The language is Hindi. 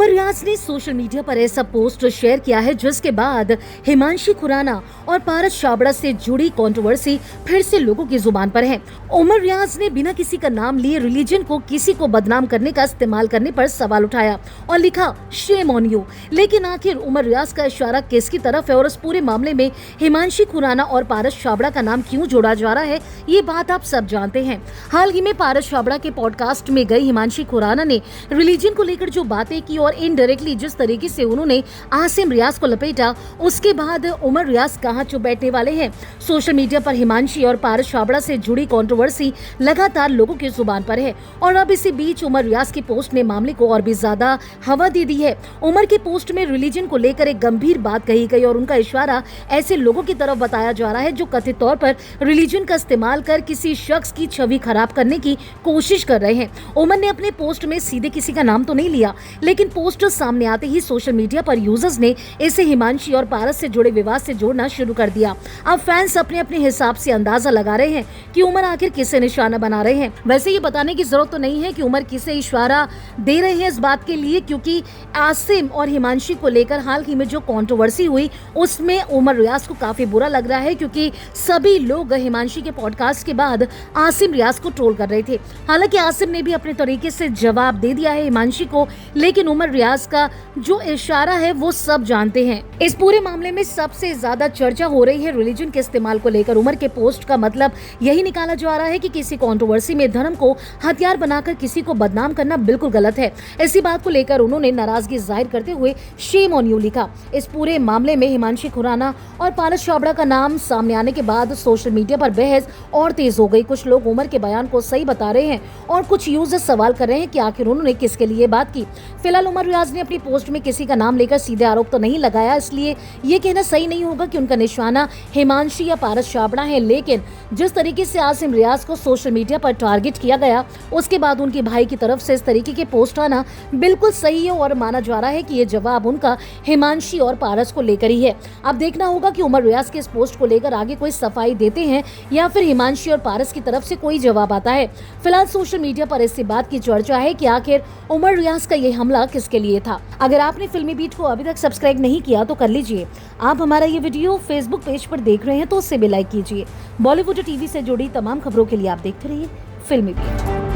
उमर रियाज ने सोशल मीडिया पर ऐसा पोस्ट शेयर किया है जिसके बाद हिमांशी खुराना और पारस छाबड़ा से जुड़ी कंट्रोवर्सी फिर से लोगों की जुबान पर है। उमर रियाज ने बिना किसी का नाम लिए रिलीजन को किसी को बदनाम करने का इस्तेमाल करने पर सवाल उठाया और लिखा शेम ऑन यू। लेकिन आखिर उमर रियाज का इशारा किसकी तरफ है और इस पूरे मामले में हिमांशी खुराना और पारस छाबड़ा का नाम क्यों जोड़ा जा रहा है, ये बात आप सब जानते हैं। हाल ही में पारस छाबड़ा के पॉडकास्ट में गई हिमांशी खुराना ने रिलीजन को लेकर जो बातें की और इनडायरेक्टली जिस तरीके से उन्होंने आसिम रियाज को लपेटा, उसके बाद उमर रियाज कहां चुप बैठने वाले हैं। सोशल मीडिया पर हिमांशी और पारस छाबड़ा से जुड़ी कंट्रोवर्सी लगातार लोगों की जुबान पर है और अब इसी बीच उमर रियाज की पोस्ट ने मामले को और भी ज्यादा हवा दे दी है। उमर की पोस्ट में रिलीजन को लेकर एक गंभीर बात कही गई और उनका इशारा ऐसे लोगों की तरफ बताया जा रहा है जो कथित तौर पर रिलीजन का इस्तेमाल कर किसी शख्स की छवि खराब करने की कोशिश कर रहे हैं। उमर ने अपने पोस्ट में सीधे किसी का नाम तो नहीं लिया, लेकिन पोस्टर सामने आते ही सोशल मीडिया पर यूजर्स ने इसे हिमांशी और पारस से जुड़े विवाद से जोड़ना शुरू कर दिया। अब फैंस अपने अपने हिसाब से अंदाजा लगा रहे हैं कि उमर आखिर किसे निशाना बना रहे हैं। वैसे ये बताने की जरूरत तो नहीं है कि उमर किसे इशारा दे रहे हैं इस बात के लिए, क्योंकि आसिम और हिमांशी को लेकर हाल ही में जो कंट्रोवर्सी हुई उसमें उमर रियाज को काफी बुरा लग रहा है, क्योंकि सभी लोग हिमांशी के पॉडकास्ट के बाद आसिम रियाज को ट्रोल कर रहे थे। हालांकि आसिम ने भी अपने तरीके से जवाब दे दिया है हिमांशी को, लेकिन उमर रियाज का जो इशारा है वो सब जानते हैं। इस पूरे मामले में सबसे ज्यादा चर्चा हो रही है रिलीजन के इस्तेमाल को लेकर। उमर के पोस्ट का मतलब यही निकाला जा रहा है कि किसी कंट्रोवर्सी में धर्म को हथियार बनाकर किसी को बदनाम करना बिल्कुल गलत है। इसी बात को लेकर उन्होंने नाराजगी जाहिर करते हुए शेम ऑन यू लिखा। इस पूरे मामले में हिमांशी खुराना और पारस छाबड़ा का नाम सामने आने के बाद सोशल मीडिया पर बहस और तेज हो गई। कुछ लोग उमर के बयान को सही बता रहे हैं और कुछ यूजर्स सवाल कर रहे हैं कि आखिर उन्होंने किसके लिए बात की। फिलहाल उमर रियाज ने अपनी पोस्ट में किसी का नाम लेकर सीधे आरोप तो नहीं लगाया, इसलिए ये कहना सही नहीं होगा कि उनका निशाना हिमांशी या पारस छाबड़ा है। लेकिन जिस तरीके से आसिम रियाज को सोशल मीडिया पर टारगेट किया गया, उसके बाद उनके भाई की तरफ से इस तरीके के पोस्ट आना बिल्कुल सही है और माना जा रहा है कि ये जवाब उनका हिमांशी और पारस को लेकर ही है। अब देखना होगा कि उमर रियाज के इस पोस्ट को लेकर आगे कोई सफाई देते हैं या फिर हिमांशी और पारस की तरफ से कोई जवाब आता है। फिलहाल सोशल मीडिया पर इसी बात की चर्चा है कि आखिर उमर रियाज का ये हमला किसके लिए था। अगर आपने फिल्मी बीट को अभी तक सब्सक्राइब नहीं किया तो कर लीजिए। आप हमारा ये वीडियो फेसबुक पेज पर देख रहे हैं तो उससे भी लाइक कीजिए। बॉलीवुड टीवी से जुड़ी तमाम खबरों के लिए आप देखते रहिए फिल्मी बीट।